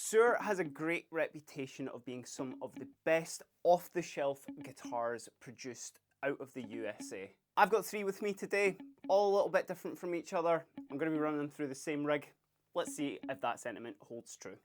Suhr has a great reputation of being some of the best off-the-shelf guitars produced out of the USA. I've got three with me today, all a little bit different from each other. I'm going to be running them through the same rig. Let's see if that sentiment holds true.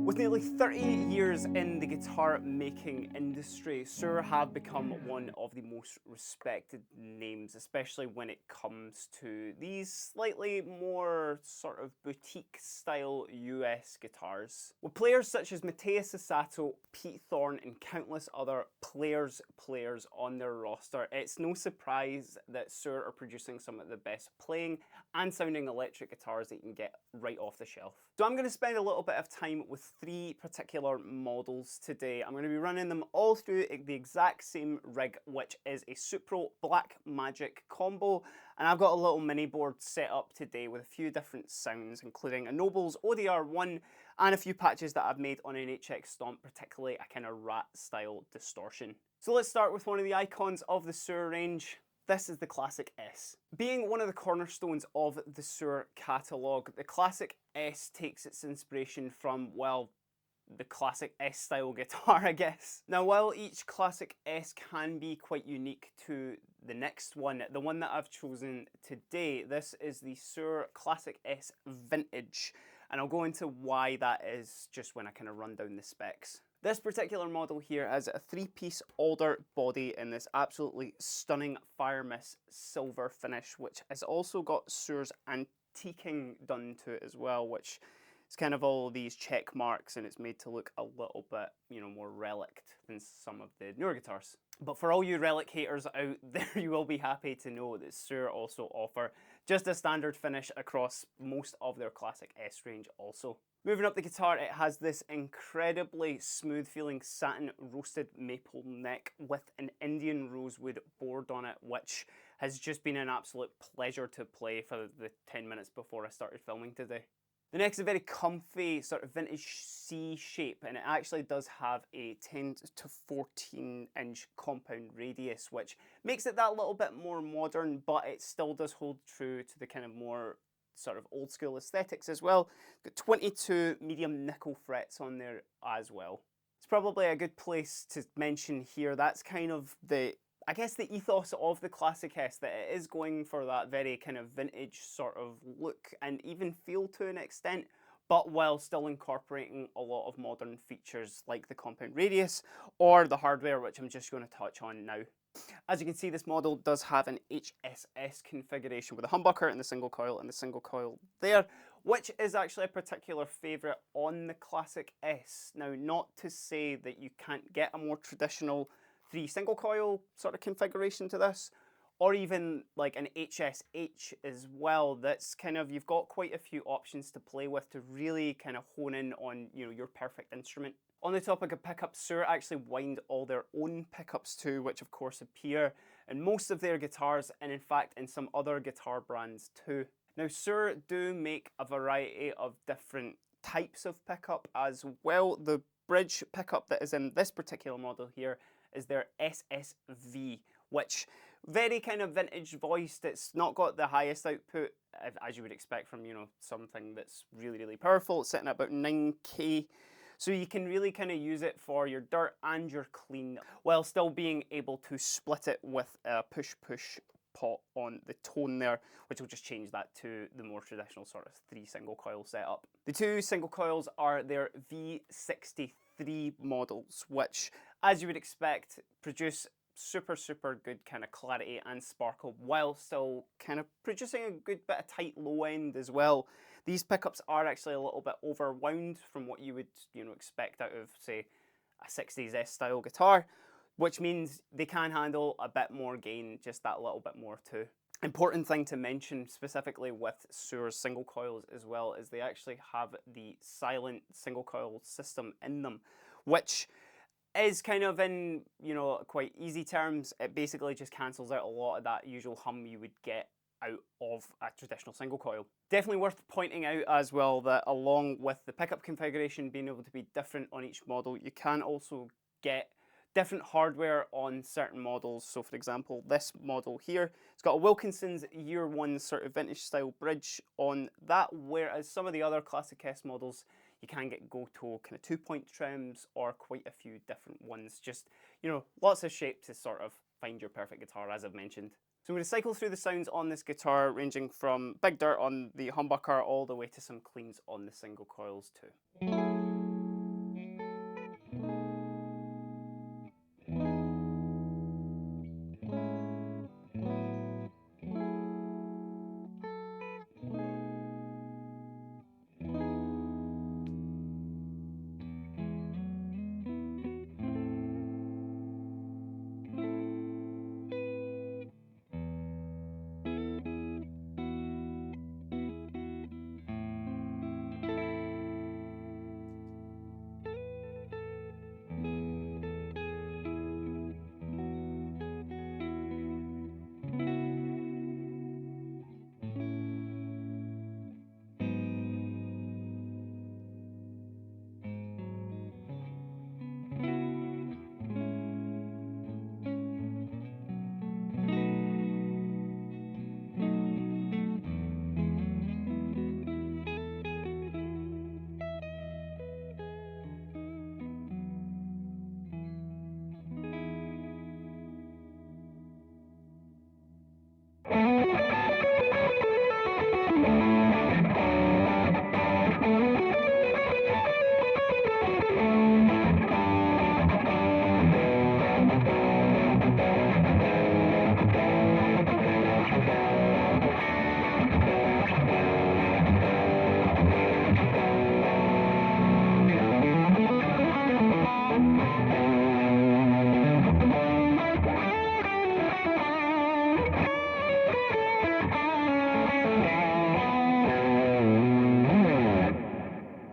With nearly 30 years in the guitar making industry, Suhr have become one of the most respected names, especially when it comes to these slightly more sort of boutique style US guitars. With players such as Matthias Sasato, Pete Thorne and countless other players on their roster, it's no surprise that Suhr are producing some of the best playing and sounding electric guitars that you can get right off the shelf. So I'm going to spend a little bit of time with three particular models today. I'm going to be running them all through the exact same rig, which is a Supro Black Magic combo, and I've got a little mini board set up today with a few different sounds, including a Nobels ODR1 and a few patches that I've made on an HX Stomp, particularly a kind of rat style distortion. So let's start with one of the icons of the Suhr range. This is the Classic S. Being one of the cornerstones of the Suhr catalogue, the Classic S takes its inspiration from, well, the Classic S style guitar, I guess. Now, while each Classic S can be quite unique to the next one, the one that I've chosen today, this is the Suhr Classic S Vintage, and I'll go into why that is just when I kind of run down the specs. This particular model here has a three-piece alder body in this absolutely stunning Firemist silver finish, which has also got Suhr's antiquing done to it as well, which is kind of all these check marks, and it's made to look a little bit, you know, more relict than some of the newer guitars. But for all you relic haters out there, you will be happy to know that Suhr also offer just a standard finish across most of their Classic S range also. Moving up the guitar, it has this incredibly smooth feeling satin roasted maple neck with an Indian rosewood board on it, which has just been an absolute pleasure to play for the 10 minutes before I started filming today. The next is a very comfy sort of vintage C shape, and it actually does have a 10 to 14 inch compound radius, which makes it that little bit more modern, but it still does hold true to the kind of more sort of old school aesthetics as well. Got 22 medium nickel frets on there as well. It's probably a good place to mention here, that's kind of the, I guess, the ethos of the Classic S, that it is going for that very kind of vintage sort of look and even feel to an extent, but while still incorporating a lot of modern features like the compound radius or the hardware, which I'm just going to touch on now. As you can see, this model does have an HSS configuration with a humbucker and the single coil there, which is actually a particular favourite on the Classic S. Now, not to say that you can't get a more traditional 3 single coil sort of configuration to this, or even like an HSH as well. That's kind of, you've got quite a few options to play with to really kind of hone in on, you know, your perfect instrument. On the topic of pickups, Suhr actually wind all their own pickups too, which of course appear in most of their guitars, and in fact in some other guitar brands too. Now, Suhr do make a variety of different types of pickup as well. The bridge pickup that is in this particular model here is their SSV, which very kind of vintage voiced. It's not got the highest output, as you would expect from, you know, something that's really, really powerful. It's sitting at about 9K. So you can really kind of use it for your dirt and your clean, while still being able to split it with a push-push pot on the tone there, which will just change that to the more traditional sort of 3 single coil setup. The 2 single coils are their V63 models, which, as you would expect, produce super good kind of clarity and sparkle, while still kind of producing a good bit of tight low end as well. These pickups are actually a little bit overwound from what you would, you know, expect out of, say, a 60s S style guitar, which means they can handle a bit more gain, just that little bit more too. Important thing to mention specifically with Suhr's single coils as well is they actually have the silent single coil system in them, which is kind of, in, you know, quite easy terms, it basically just cancels out a lot of that usual hum you would get out of a traditional single coil. Definitely worth pointing out as well that along with the pickup configuration being able to be different on each model, you can also get different hardware on certain models. So for example, this model here, it's got a Wilkinson's Year 1 sort of vintage style bridge on that, whereas some of the other Classic S models, you can get Goto kind of 2-point trims or quite a few different ones. Just, you know, lots of shapes to sort of find your perfect guitar, as I've mentioned. So I'm going to cycle through the sounds on this guitar, ranging from big dirt on the humbucker all the way to some cleans on the single coils too.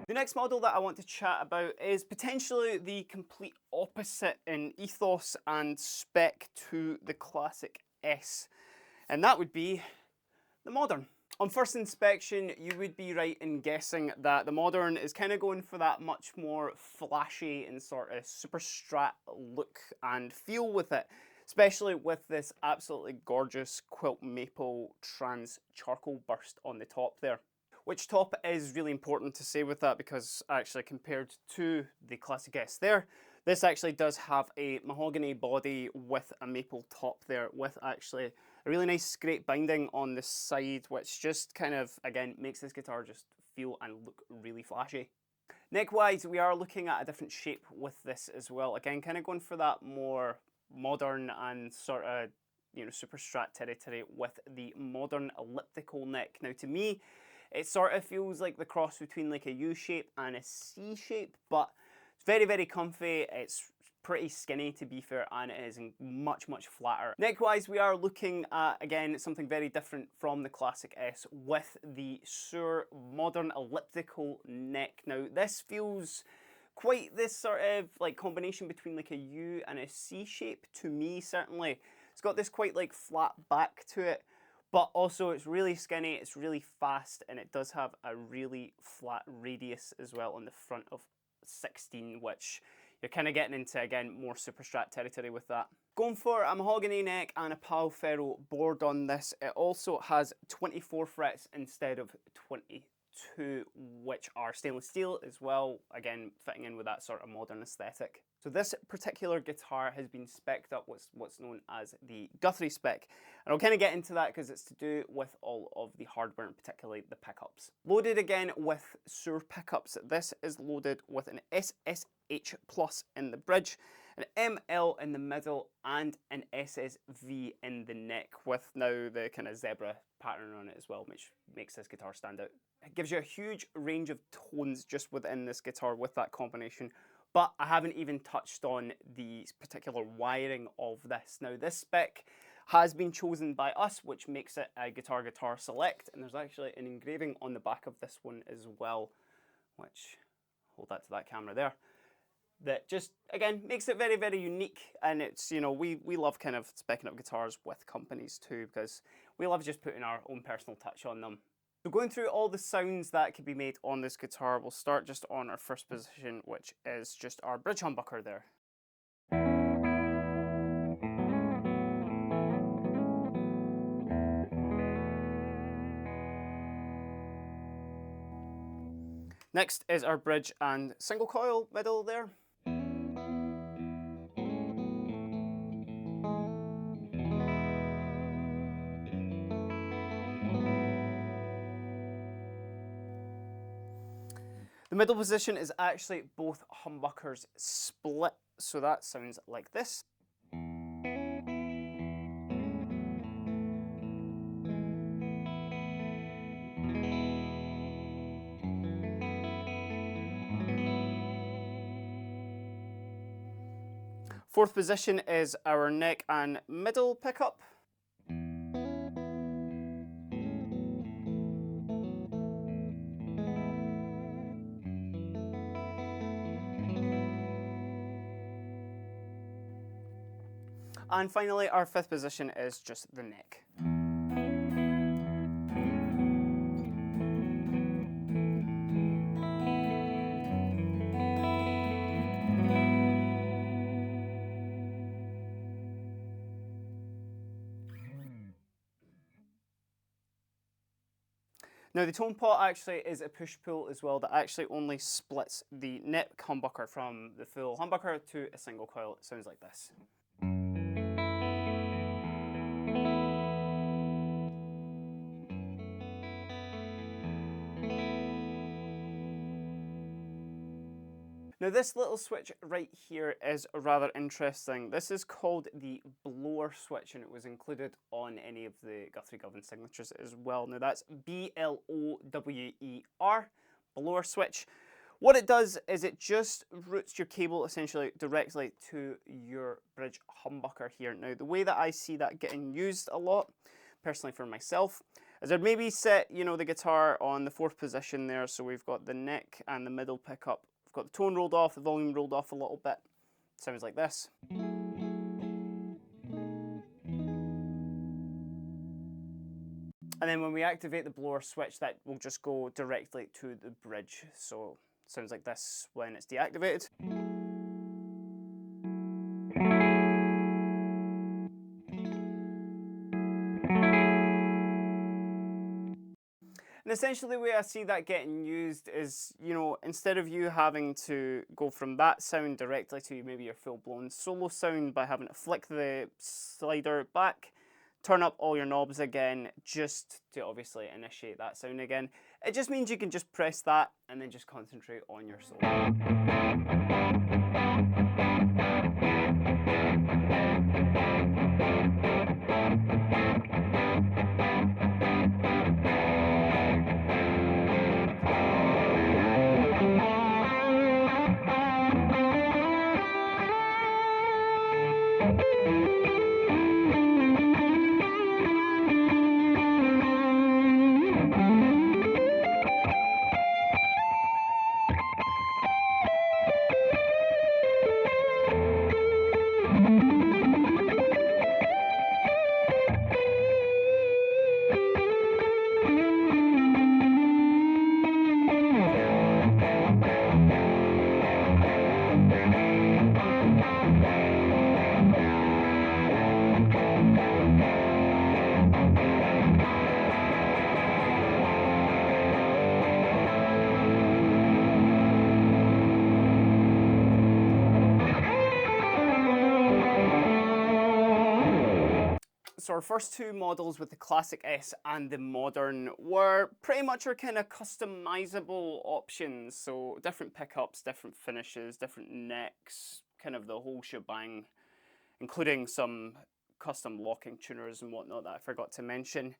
Next model that I want to chat about is potentially the complete opposite in ethos and spec to the Classic S, and that would be the Modern. On first inspection, you would be right in guessing that the Modern is kind of going for that much more flashy and sort of super strat look and feel with it, especially with this absolutely gorgeous quilt maple trans charcoal burst on the top there. Which top is really important to say with that, because actually compared to the Classic S there, this actually does have a mahogany body with a maple top there, with actually a really nice scrape binding on the side, which just kind of, again, makes this guitar just feel and look really flashy. Neck-wise, we are looking at a different shape with this as well. Again, kind of going for that more modern and sort of, you know, super strat territory with the Modern elliptical neck. Now, to me, it sort of feels like the cross between like a U shape and a C shape, but it's very comfy. It's pretty skinny, to be fair, and it is much flatter. Neck-wise, we are looking at, again, something very different from the Classic S with the Suhr Modern elliptical neck. Now, this feels quite this sort of like combination between like a U and a C shape to me, certainly. It's got this quite like flat back to it, but also it's really skinny, it's really fast, and it does have a really flat radius as well on the front of 16, which you're kind of getting into, again, more super strat territory with that. Going for a mahogany neck and a pal ferro board on this. It also has 24 frets instead of 22, which are stainless steel as well, again fitting in with that sort of modern aesthetic. So this particular guitar has been spec'd up with what's known as the Guthrie spec, and I'll kind of get into that because it's to do with all of the hardware and particularly the pickups. Loaded again with Suhr pickups. This is loaded with an SSH Plus in the bridge, an ML in the middle, and an SSV in the neck, with now the kind of zebra pattern on it as well, which makes this guitar stand out. It gives you a huge range of tones just within this guitar with that combination, but I haven't even touched on the particular wiring of this. Now, this spec has been chosen by us, which makes it a Guitar Select, and there's actually an engraving on the back of this one as well, which, hold that to that camera there, that just, again, makes it very, very unique. And it's, you know, we love kind of speccing up guitars with companies too, because we love just putting our own personal touch on them. So going through all the sounds that could be made on this guitar, we'll start just on our first position, which is just our bridge humbucker there. Next is our bridge and single coil middle there. The middle position is actually both humbuckers split, so that sounds like this. Fourth position is our neck and middle pickup. And finally, our fifth position is just the neck. Now the tone pot actually is a push-pull as well that actually only splits the neck humbucker from the full humbucker to a single coil. It sounds like this. Now this little switch right here is rather interesting. This is called the blower switch, and it was included on any of the Guthrie Govan signatures as well. Now that's B-L-O-W-E-R, blower switch. What it does is it just routes your cable essentially directly to your bridge humbucker here. Now the way that I see that getting used a lot, personally for myself, is I'd maybe set, you know, the guitar on the fourth position there, so we've got the neck and the middle pickup. Got the tone rolled off, the volume rolled off a little bit. Sounds like this. And then when we activate the blower switch, that will just go directly to the bridge. So sounds like this when it's deactivated. And essentially the way I see that getting used is, you know, instead of you having to go from that sound directly to maybe your full-blown solo sound by having to flick the slider back, turn up all your knobs again, just to obviously initiate that sound again, it just means you can just press that and then just concentrate on your solo. So our first two models with the Classic S and the Modern were pretty much our kind of customizable options. So different pickups, different finishes, different necks, kind of the whole shebang, including some custom locking tuners and whatnot that I forgot to mention.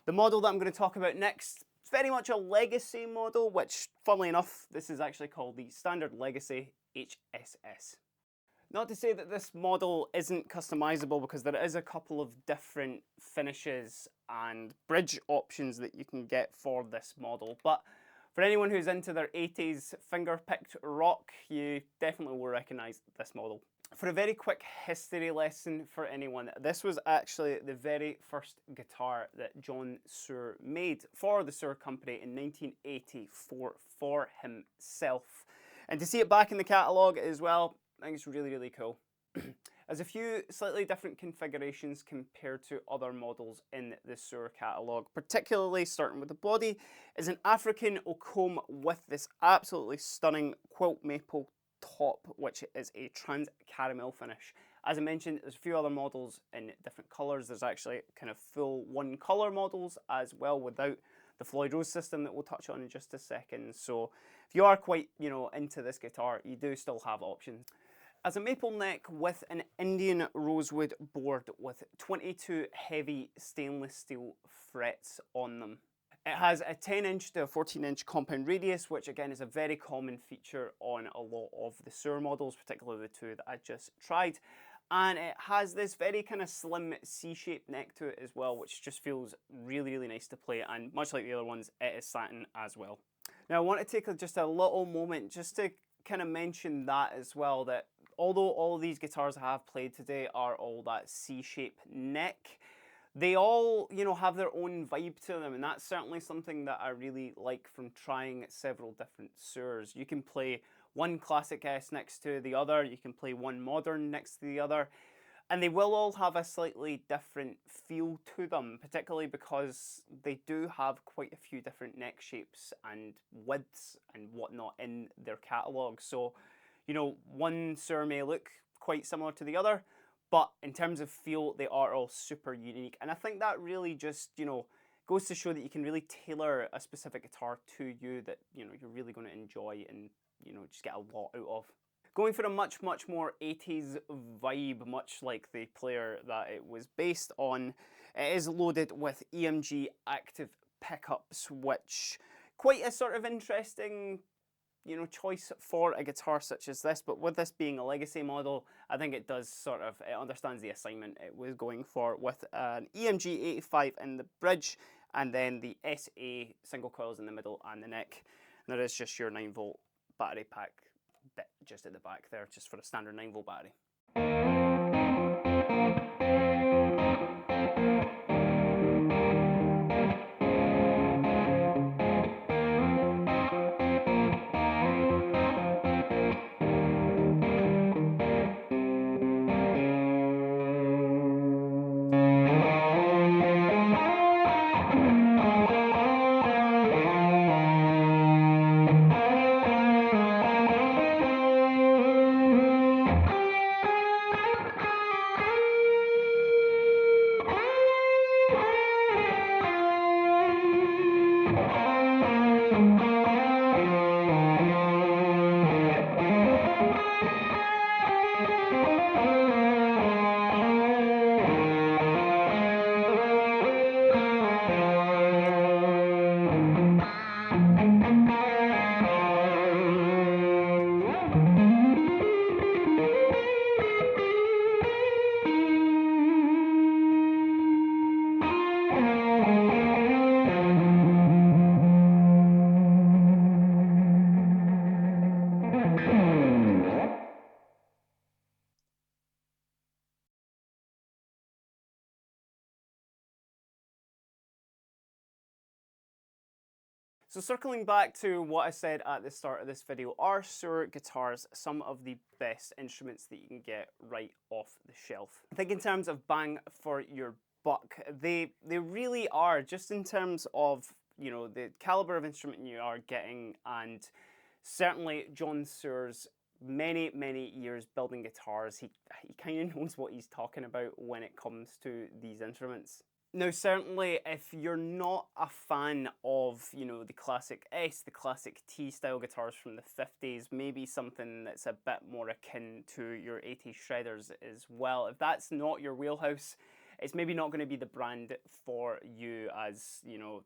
The model that I'm going to talk about next is very much a legacy model, which, funnily enough, this is actually called the Standard Legacy HSS. Not to say that this model isn't customizable, because there is a couple of different finishes and bridge options that you can get for this model, but for anyone who's into their 80s finger-picked rock, you definitely will recognise this model. For a very quick history lesson for anyone, this was actually the very first guitar that John Suhr made for the Suhr Company in 1984 for himself. And to see it back in the catalogue as well, I think it's really, really cool. There's a few slightly different configurations compared to other models in the Suhr catalogue, particularly starting with the body is an African Ocombe with this absolutely stunning quilt maple top, which is a trans caramel finish. As I mentioned, there's a few other models in different colours. There's actually kind of full one colour models as well without the Floyd Rose system that we'll touch on in just a second. So if you are quite, into this guitar, you do still have options. As a maple neck with an Indian rosewood board with 22 heavy stainless steel frets on them. It has a 10-inch to a 14-inch compound radius, which again is a very common feature on a lot of the Suhr models, particularly the two that I just tried. And it has this very kind of slim C-shaped neck to it as well, which just feels really, really nice to play. And much like the other ones, it is satin as well. Now I want to take just a little moment just to kind of mention that as well, that although all of these guitars I have played today are all that C-shaped neck, they all, have their own vibe to them, and that's certainly something that I really like from trying several different Suhrs. You can play one Classic S next to the other, you can play one Modern next to the other, and they will all have a slightly different feel to them, particularly because they do have quite a few different neck shapes and widths and whatnot in their catalogue. So, one Suhr may look quite similar to the other, but in terms of feel, they are all super unique. And I think that really just, goes to show that you can really tailor a specific guitar to you that, you're really going to enjoy and, just get a lot out of. Going for a much, much more 80s vibe, much like the player that it was based on, it is loaded with EMG active pickups, which quite a sort of interesting choice for a guitar such as this, but with this being a legacy model, I think it understands the assignment it was going for, with an EMG 85 in the bridge and then the SA single coils in the middle and the neck. And there is just your 9-volt battery pack bit just at the back there, just for a standard 9-volt battery. So circling back to what I said at the start of this video, are Suhr guitars some of the best instruments that you can get right off the shelf? I think in terms of bang for your buck, they really are, just in terms of, the caliber of instrument you are getting, and certainly John Suhr's many years building guitars. He kind of knows what he's talking about when it comes to these instruments. Now, certainly, if you're not a fan of, you know, the Classic S, the Classic T style guitars from the 50s, maybe something that's a bit more akin to your 80s shredders as well. If that's not your wheelhouse, it's maybe not going to be the brand for you, as, you know,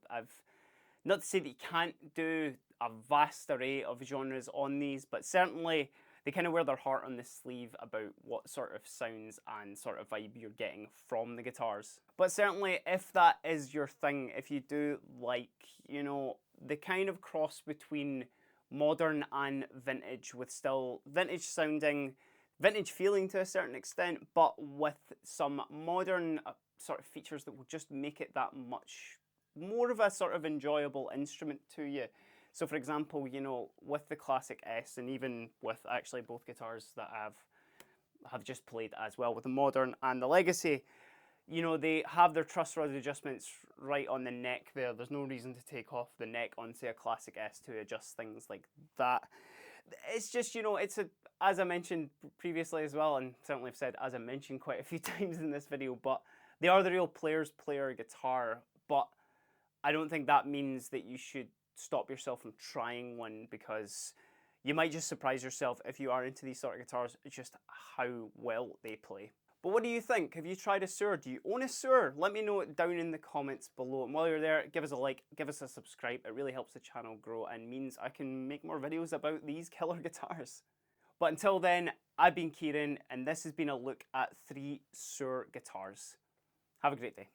not to say that you can't do a vast array of genres on these, but certainly they kind of wear their heart on the sleeve about what sort of sounds and sort of vibe you're getting from the guitars. But certainly, if that is your thing, if you do like, you know, the kind of cross between modern and vintage, with still vintage sounding, vintage feeling to a certain extent, but with some modern sort of features that will just make it that much more of a sort of enjoyable instrument to you. So for example, you know, with the Classic S, and even with actually both guitars that have just played as well, with the Modern and the Legacy, you know, they have their truss rod adjustments right on the neck there. There's no reason to take off the neck onto a Classic S to adjust things like that. It's just, you know, it's a, as I mentioned previously as well, and certainly I've said as I mentioned quite a few times in this video, but they are the real player's player guitar. But I don't think that means that you should stop yourself from trying one, because you might just surprise yourself if you are into these sort of guitars, just how well they play. But what do you think? Have you tried a Suhr? Do you own a Suhr? Let me know it down in the comments below. And while you're there, give us a like, give us a subscribe. It really helps the channel grow and means I can make more videos about these killer guitars. But until then, I've been Keiran, and this has been a look at 3 Suhr guitars. Have a great day.